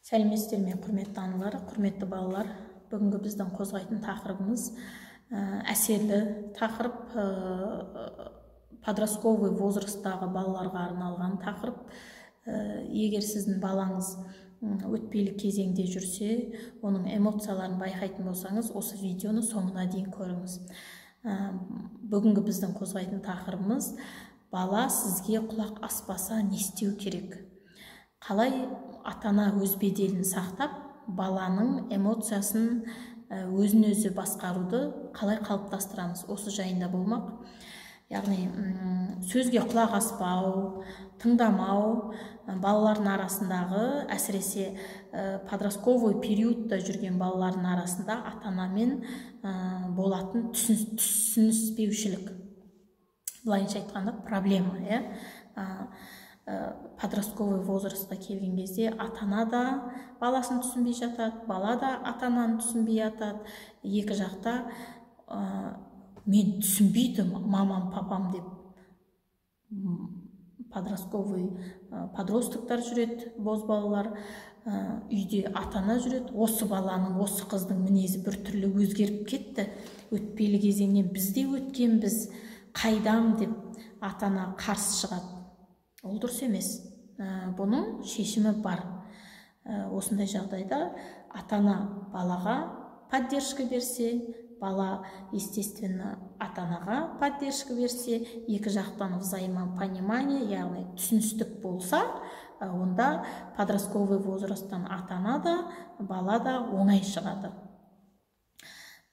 Сәлеметсіздер ме, құрметті аналар, құрметті балалар. Бүгінгі біздің қозғайтын тақырыбымыз әсерлі тақырып, подростковый возрасттағы балаларға арналған тақырып. Егер сіздің балаңыз өтпелі кезеңде жүрсе, оның эмоцияларын байқайтын болсаңыз, осы видеоны соңына дейін көріңіз. Бүгінгі біздің қозғайтын тақырыбымыз: бала сізге құлақ аспаса не істеу керек? Қалай ата-ана өз беделін сақтап, баланың эмоциясын өзін өзі басқаруды қалай қалыптастырамыз? Осы жайында болмақ. Яғни сөзге құлақ аспау, тыңдамау балалардың арасындағы, әсіресе подростковый периодта жүрген балалардың арасында ата-анамен болатын түсініспеушілік. Былайынша айтқанда проблема, подростковый возрастқа келген кезде ата-ана да баласын түсінбей жатады, бала да ата-ананы түсінбей жатады. Екі жақта мен түсінбейді мамам, папам деп подростықтар жүреді, боз балалар. Үйде ата-ана жүреді. Осы баланың, осы қыздың мінезі бір түрлі өзгеріп кетті. Өтпелі кезеңнен біз де өткенбіз, қайдам деп ата-ана қарсы шығады. Ол дұрыс емес. Бұның шешімі бар. Осындай жағдайда ата-ана балаға поддержка берсе, бала, естественно, ата-анаға поддержка берсе, екі жақтан взаимопонимание, яғни түсіністік болса, онда подростковый возрасттан ата-ана да, бала да оңай шығады.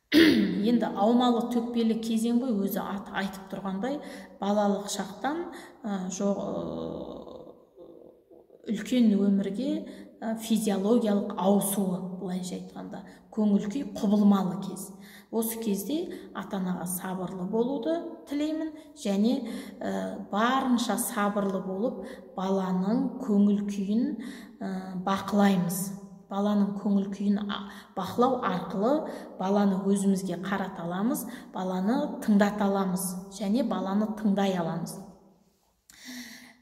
Енді аумалы төкпелі кезең ғой, өзі айтып тұрғандай, балалық шақтан үлкен өмірге физиологиялық ауысуы, былайша айтқанда, көңіл-күй құбылмалы кез. Осы кезде ата-анаға сабырлы болуды тілеймін, және барынша сабырлы болып, баланың көңіл-күйін бақылаймыз. Баланың көңіл-күйін бақылау арқылы баланы өзімізге қарата аламыз, баланы тыңдата аламыз, және баланы тыңдай аламыз.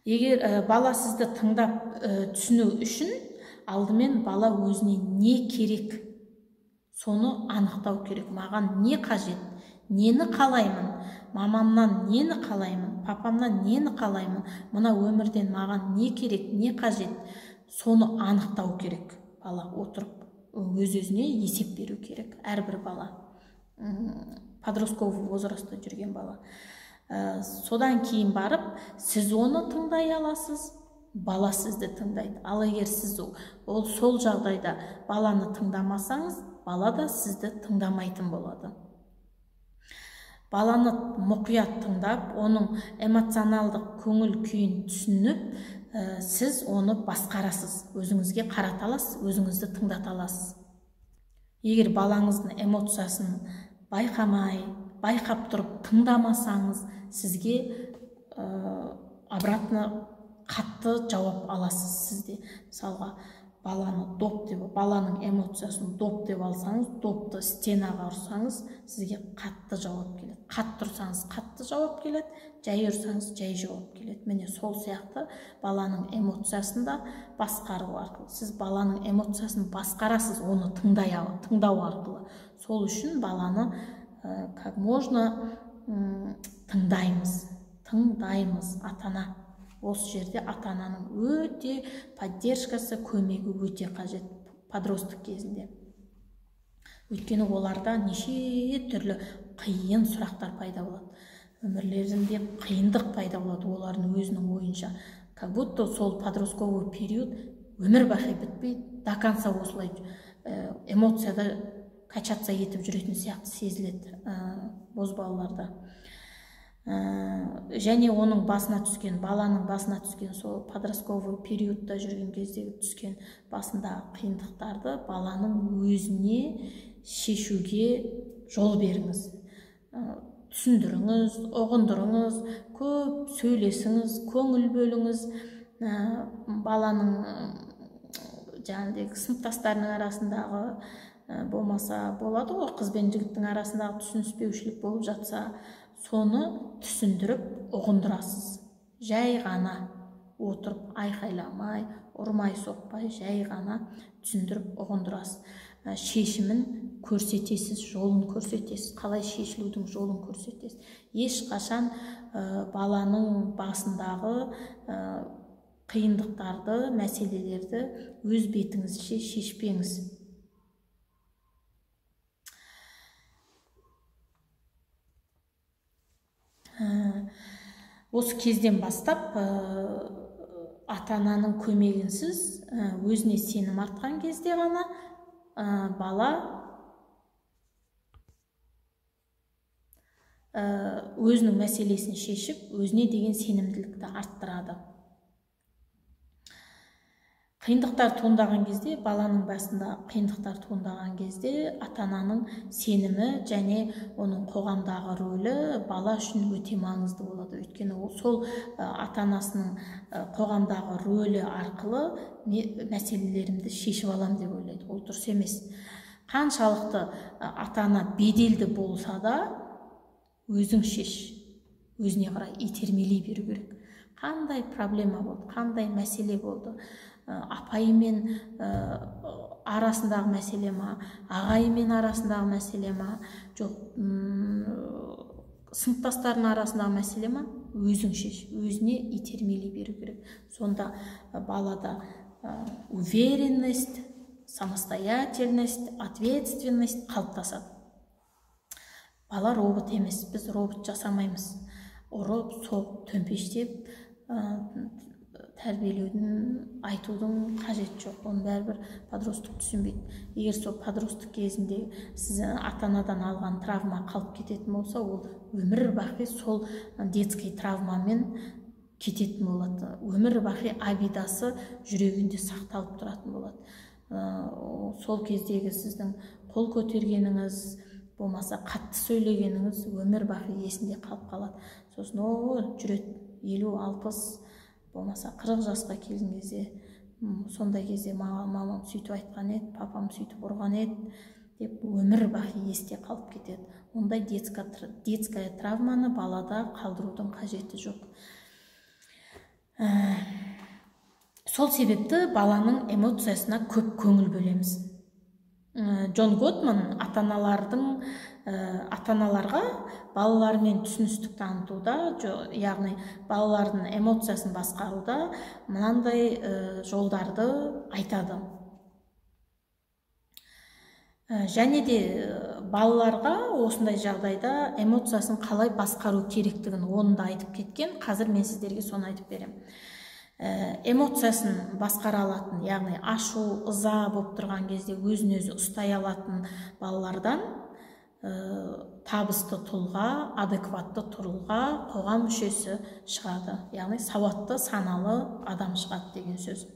Егер бала сізді тыңдап түсіну үшін, алдымен бала өзіне не керек, соны анықтау керек. Маған не қажет, нені қалаймын, мамамнан нені қалаймын, папамнан нені қалаймын, мына өмірден маған не керек, не қажет, соны анықтау керек. Бала отырып өз-өзіне есеп беру керек. Әрбір бала, подростковый возрастта жүрген бала. Содан кейін барып, сіз оны тыңдай аласыз, бала сізді тыңдайды. Ал егер сіз сол жағдайда баланы тыңдамасаңыз, бала да сізді тыңдамайтын болады. Баланы мұқият тыңдап, оның эмоционалдық көңіл күйін түсініп, сіз оны басқарасыз, өзіңізге қарата аласыз, өзіңізді тыңдата аласыз. Егер балаңыздың эмоциясын байқап тұрып тыңдамасаңыз, сізге обратно қатты жауап аласыз сізде. Мысалға, баланың эмоциясын доп деп алсаңыз, допты стенаға ұрсаңыз, сізге қатты жауап келеді. Қатты ұрсаңыз қатты жауап келеді, жай ұрсаңыз жай жауап келеді. Міне сол сияқты баланың эмоциясын да басқару арқылы. Сіз баланың эмоциясын басқарасыз, оны тыңдау арқылы. Сол үшін баланы как можно тыңдаймыз ата-ана. Осы жерде ата-ананың өте поддержкасы, көмегі өте қажет подростық кезінде. Өйткені оларда неше түрлі қиын сұрақтар пайда болады. Өмірлерінде қиындық пайда болады олардың өзінің ойынша. Как будто сол подростковый период өмір бақи бітпейді, до конца осылай эмоцияда качаться етіп жүретін сияқты сезіледі боз балаларда. Және оның баланың басына түскен сол подростковый периодта жүрген кездегі түскен басындағы қиындықтарды баланың өзіне шешуге жол беріңіз. Түсіндіріңіз, ұғындырыңыз, көп сөйлесіңіз, көңіл бөліңіз. Баланың сыныптастарының арасындағы болмаса болады ғой, қыз бен жігіттің арасындағы түсініспеушілік болып жатса, соны түсіндіріп ұғындырасыз. Жай ғана отырып айқайламай, ұрмай соқпай жай ғана түсіндіріп ұғындырасыз. Шешімін көрсетесіз, жолын көрсетесіз, қалай шешілудің жолын көрсетесіз. Ешқашан баланың басындағы қиындықтарды, мәселелерді өз бетіңізше шешпеңіз. Осы кезден бастап ата-ананың көмегінсіз өзіне сенім артқан кезде ғана бала өзінің мәселесін шешіп, өзіне деген сенімділікті арттырады. Қиындықтар туындаған кезде, баланың басында қиындықтар туындаған кезде ата-ананың сенімі және оның қоғамдағы рөлі бала үшін өте маңызды болады. Өйткені сол ата-анасының қоғамдағы рөлі арқылы мәселелерімді шешіп алам деп ойлайды. Ол дұрыс емес. Қаншалықты ата-ана беделді болса да, өзің шеш, өзіне қарай итермелей беру керек. Қандай проблема болды, қандай мәселе болды, апайымен арасындағы мәселе ма, ағайымен арасындағы мәселе ма, жоқ сыныптастардың арасындағы мәселе ма, өзің шеш, өзіне итермелей беру керек. Сонда балада уверенность, самостоятельность, ответственность қалыптасады. Бала робот емес, біз робот жасамаймыз. Ұрып, соғып, төмпештеп тәрбиелеудің, айтудың қажет жоқ. Оны бәрібір подростық түсінбейді. Егер сол подростық кезінде сіз ата-анадан алған травма қалып кететін болса, ол өмір бақи сол детский травмамен кететін болады. Өмір бақи обидасы жүрегінде сақталып тұратын болады. Сол кездегі сіздің қол көтергеніңіз, болмаса қатты сөйлегеніңіз өмір бақи есінде қалып қалады. Сосын жүреді 50-60, болмаса 40 жасқа келген кезде, сондай кезде мамам сөйтіп айтқан еді, папам сөйтіп ұрған еді деп өмір бақи есте қалып кетеді. Ондай детская травманы балада қалдырудың қажеті жоқ. Сол себепті баланың эмоциясына көп көңіл бөлеміз. Джон Готман ата-аналарға балалармен түсіністік танытуда, яғни балалардың эмоциясын басқаруда мынандай жолдарды айтады. Және де балаларға осындай жағдайда эмоциясын қалай басқару керектігін оны да айтып кеткен. Қазір мен сіздерге соны айтып берем. Эмоциясын басқара алатын, яғни ашу, ыза болып тұрған кезде өзін өзі ұстай алатын балалардан табысты тұлға, адекватты тұлға, қоғам мүшесі шығады. Яғни сауатты, саналы адам шығады деген сөз.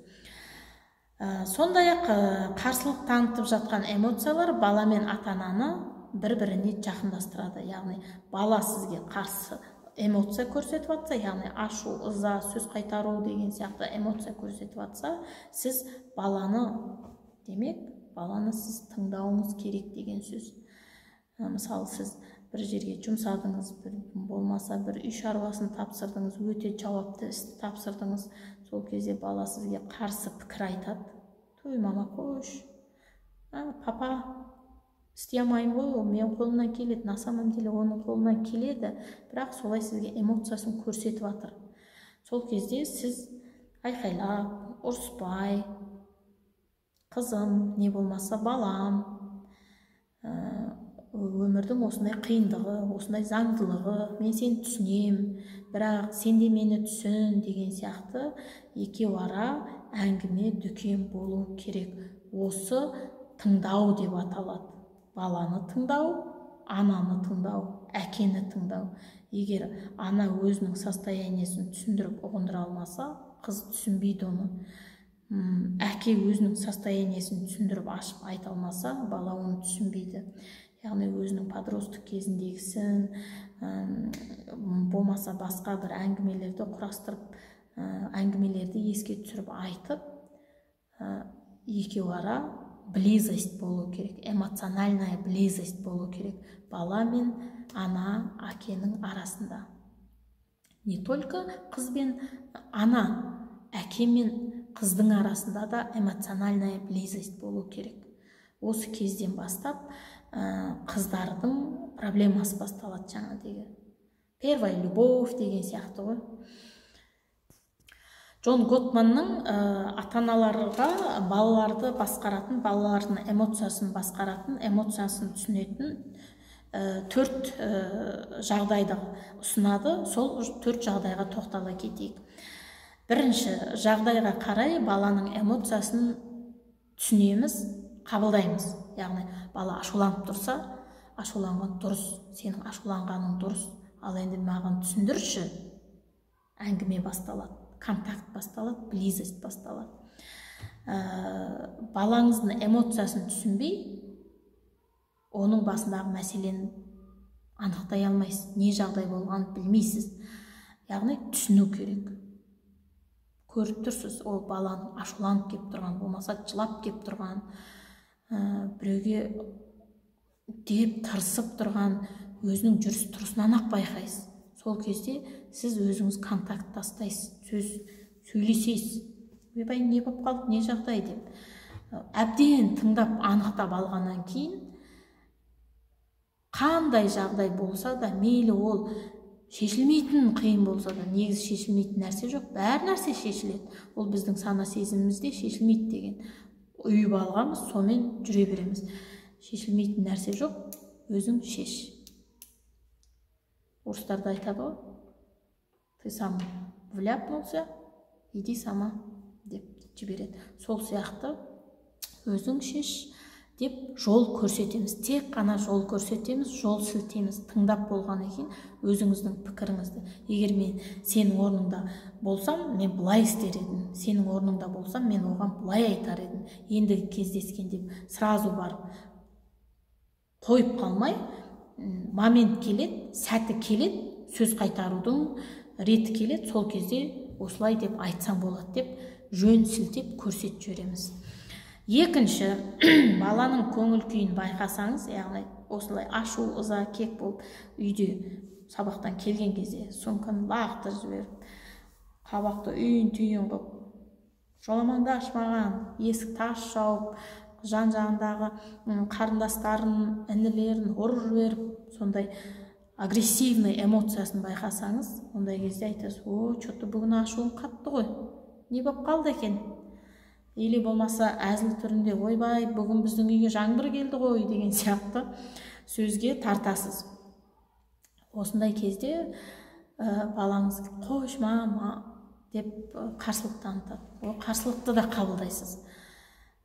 Сондай-ақ қарсылық танытып жатқан эмоциялар бала мен ата-ананы бір-біріне жақындастырады. Яғни бала сізге қарсы эмоция көрсетіп жатса, яғни ашу, ыза, сөз қайтару деген сияқты эмоция көрсетіп жатса, сіз баланы сіз тыңдауыңыз керек деген сөз. Мысалы, сіз бір жерге жұмсадыңыз, болмаса бір үй шаруасын тапсырдыңыз, өте жауапты істі тапсырдыңыз, сол кезде бала сізге қарсы пікір айтады. Той, мама, қош, папа, істей алмаймын ғой, ол мен қолымнан келеді, на самом деле оның қолынан келеді, бірақ солай сізге эмоциясын көрсетіп жатыр. Сол кезде сіз айқайлап, ұрыспай, қызым, не болмаса балам, өмірдің осындай қиындығы, осындай заңдылығы, мен сені түсінем, бірақ сен де мені түсін деген сияқты екеу ара әңгіме, дүкен болу керек. Осы тыңдау деп аталады. Баланы тыңдау, ананы тыңдау, әкені тыңдау. Егер ана өзінің состояниесін түсіндіріп ұғындыра алмаса, қыз түсінбейді оны. Әке өзінің состояниесін түсіндіріп ашып айта алмаса, бала оны түсінбейді. Яғни өзінің подростық кезіндегісін, болмаса басқа бір әңгімелерді құрастырып, әңгімелерді еске түсіріп айтып, екеу ара близость болу керек, эмоциональная близость болу керек бала мен ана, әкенің арасында. Не только қыз бен ана, әке мен қыздың арасында да эмоциональная близость болу керек. Осы кезден бастап қыздардың проблемасы басталады, жаңа деген первая любовь деген сияқты ғой. Джон Готманның ата-аналарға балаларды басқаратын, балалардың эмоциясын басқаратын, эмоциясын түсінетін 4 жағдайды ұсынады. Сол 4 жағдайға тоқтала кетейік. Бірінші жағдайға қарай баланың эмоциясын түсінеміз, қабылдаймыз. Яғни бала ашуланып тұрса, ашуланған дұрыс, сенің ашуланғаның дұрыс, ал енді маған түсіндірші. Әңгіме басталады, контакт басталады, близость басталады. Балаңыздың эмоциясын түсінбей, оның басындағы мәселені анықтай алмайсыз, не жағдай болғанын білмейсіз. Яғни түсіну керек. Көріп тұрсыз, ол баланың ашуланып кеп тұрған, болмаса жылап кеп тұрған, біреуге деп тырысып тұрған, өзінің жүріс тұрысынан ақ байқайсыз. Сол кезде сіз өзіңіз контакт тастайсыз, сөйлесесіз. Ойбай, не болып қалды, не жағдай деп. Әбден тыңдап, анықтап алғаннан кейін, қандай жағдай болса да, мейлі ол шешілмейтін қиын болса да, негізі шешілмейтін нәрсе жоқ, бәр нәрсе шешіледі. Ол біздің сана сезімімізде шешілмейді деген үйіп алғанбыз, сонымен жүре береміз. Шешілмейтін нәрсе жоқ, өзің шеш. Орыстарда айтады ғой, ты сам вляпнулся, иди сама деп жібереді. Сол сияқты өзің шеш деп жол көрсетеміз. Тек қана жол көрсетеміз, жол сілтеміз. Тыңдап болғаннан кейін өзіңіздің пікіріңізді. Егер мен сенің орныңда болсам, мен бұлай істер едім. Сенің орныңда болсам, мен оған бұлай айтар едім. Енді кездескенде сразу барып қойып қалмай, момент келеді, сәті келеді, сөз қайтарудың реті келеді, сол кезде осылай деп айтсам болады деп жөн сілтеп көрсетіп жібереміз. Екінші, баланың көңіл күйін байқасаңыз, яғни осылай ашу, ыза, кек болып, үйде сабақтан келген кезде сумканы лақтырып жіберіп, қабақты үйін-түйін қылып, жоламаңды ашпаған, есік тас жауып, жан-жағындағы қарындастарын, інілерін ұрып жіберіп, сондай агрессивный эмоциясын байқасаңыз, ондай кезде айтасыз: "О, что-то бүгін ашуым қатты ғой. Не болып қалды екен?" Или болмаса әзіл түрінде: "Ойбай, бүгін біздің үйге жаңбыр келді ғой" деген сияқты сөзге тартасыз. Осындай кезде балаңыз "Қойшы мама" деп қарсылық танытады. Ол қарсылықты да қабылдайсыз.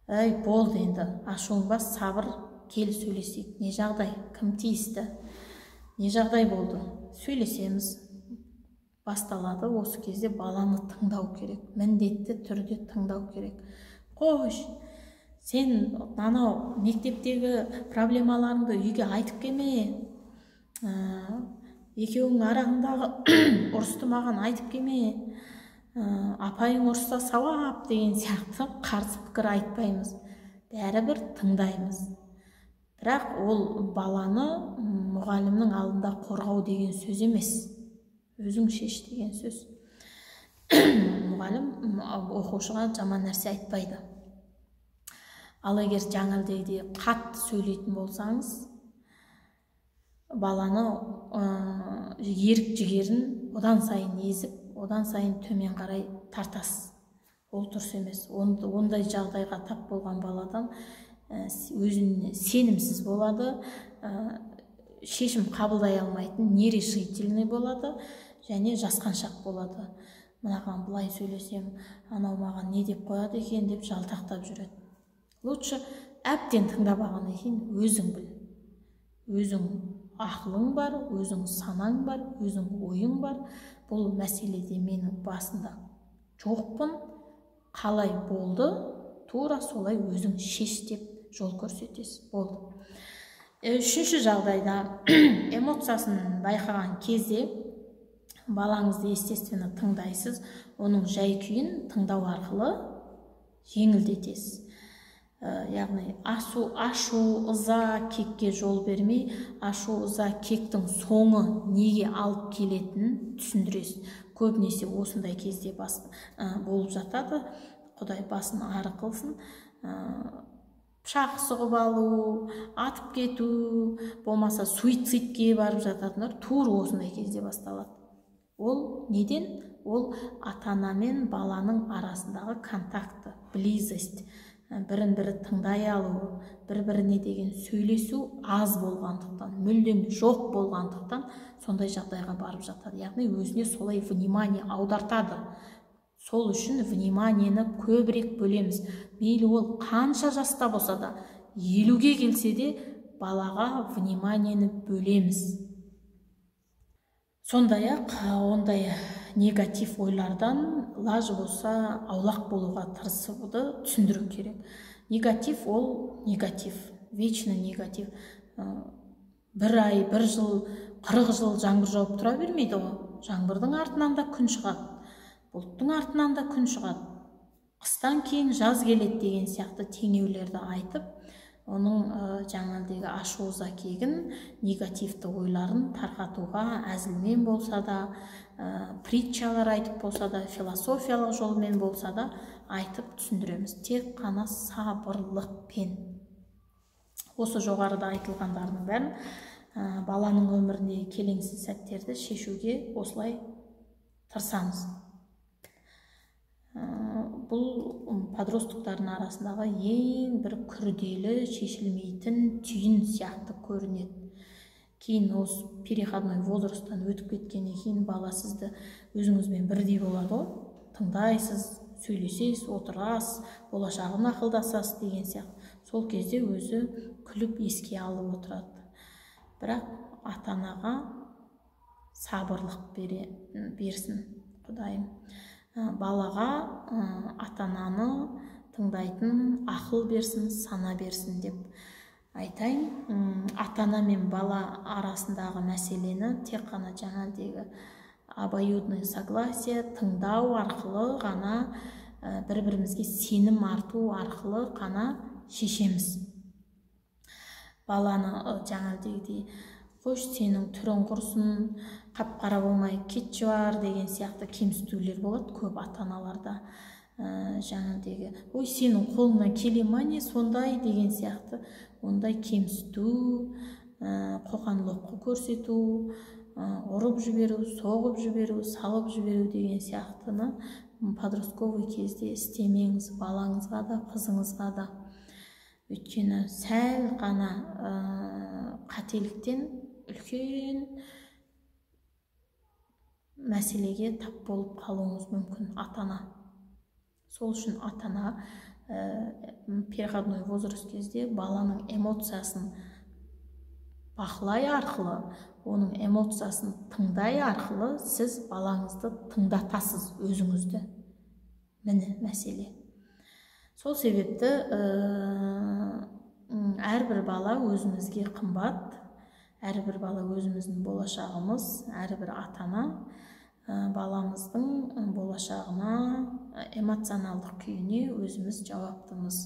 "Ей, болды енді, ашуың бас, сабыр, кел сөйлесейік. Не жағдай? Кім тиісті? Не жағдай болды?" Сөйлесеміз. Басталады. Осы кезде баланы тыңдау керек. Міндетті түрде тыңдау керек. "Қойш, сен анау мектептегі проблемаларыңды үйге айтып келме. Екеуің араңдағы ұрысты маған айтып келме. Апайың ұрысса сауап" деген сияқты қарсы пікір айтпаймыз. Бәрібір тыңдаймыз. Бірақ ол баланы мұғалімнің алдында қорғау деген сөз емес. Өзің шеш деген сөз. Мұғалім оқушыға жаман нәрсе айтпайды. Ал егер жаңағыдей қатты сөйлейтін болсаңыз, баланы ерік жігерін одан сайын езіп, одан сайын төмен қарай тартасыз. Ол дұрыс емес. Ондай жағдайға тап болған баладан өзіне сенімсіз болады, шешім қабылдай алмайтын, нерешительный болады және жасқаншақ болады. Мынаған былай сөйлесем, анау маған не деп қояды екен деп жалтақтап жүреді. Лучше әбден тыңдап алғаннан кейін өзің біл. Өзің ақылың бар, өзің санаң бар, өзің ойың бар. Бұл мәселеде менің басында жоқпын, қалай болды, тура солай өзің шеш деп жол көрсетесіз. Болды. Үшінші жағдайда эмоциясын байқаған кезде балаңызды естественно тыңдайсыз, оның жай-күйін тыңдау арқылы жеңілдетесіз. Яғни ашу, ыза, кекке жол бермей, ашу, ыза, кектің соңы неге алып келетінін түсіндіресіз. Көбінесе осындай кезде болып жатады. Құдай басын ары қылсын, пышақ сұғып алу, атып кету, болмаса суицидке барып жататындар тура осындай кезде басталады. Ол неден? Ол ата-ана мен баланың арасындағы контакты, близость, бірін-бірі тыңдай алу, бір-біріне деген сөйлесу аз болғандықтан, мүлдем жоқ болғандықтан сондай жағдайға барып жатады. Яғни өзіне солай внимание аудартады. Сол үшін вниманиені көбірек бөлеміз. Мейлі ол қанша жаста болса да, 50-ге келсе де балаға вниманиені бөлеміз. Сондай-ақ ондай негатив ойлардан лажы болса аулақ болуға тырысуды түсіндіру керек. Негатив ол негатив, вечно негатив. Бір ай, бір жыл, 40 жыл жаңбыр жауып тұра бермейді ғой. Жаңбырдың артынан да күн шығады, бұлттың артынан да күн шығады, қыстан кейін жаз келеді деген сияқты теңеулерді айтып, оның жаңағыдегі ашу-ыза кегін, негативті ойларын тарқатуға әзілмен болса да, притчалар айтып болса да, философиялық жолмен болса да айтып түсіндіреміз. Тек қана сабырлықпен. Осы жоғарыда айтылғандардың бәрін баланың өміріндегі келеңсіз сәттерді шешуге осылай тырысамыз. Бұл подростықтардың арасындағы ең бір күрделі шешілмейтін түйін сияқты көрінеді. Кейін осы переходной возрасттан өтіп кеткеннен кейін бала сізді өзіңізбен бірдей болады ғой. Тыңдайсыз, сөйлесесіз, отырасыз, болашағын ақылдасасыз деген сияқты. Сол кезде өзі күліп еске алып отырады. Бірақ ата-анаға сабырлық берсін Құдайым. Балаға ата-ананы тыңдайтын ақыл берсін, сана берсін деп айтайын. Ата-ана мен бала арасындағы мәселені тек қана жаңағыдегі обоюдное согласие, тыңдау арқылы ғана, бір-бірімізге сенім арту арқылы ғана шешеміз. Баланы жаңағыдегідей қош сенің түрің құрсын, қап-қара болмай кетші бар деген сияқты кемсітулер болады көп ата-аналарда. Жаңағыдегі ой сенің қолыңнан келе ма не сондай деген сияқты ондай кемсіту, қоқан-лоққы көрсету, ұрып жіберу, соғып жіберу, салып жіберу деген сияқтыны подростковый кезде істемеңіз, балаңызға да, қызыңызға да. Өйткені сәл ғана қателіктен үлкен мәселеге тап болып қалуыңыз мүмкін ата-ана. Сол үшін ата-ана переходной возраст кезде баланың эмоциясын бақылай арқылы, оның эмоциясын тыңдай арқылы сіз балаңызды тыңдатасыз өзіңізді. Міне мәселе. Сол себепті әрбір бала өзімізге қымбат, әрбір бала өзіміздің болашағымыз, әрбір ата-ана баламыздың болашағына, эмоционалдық күйіне өзіміз жауаптымыз.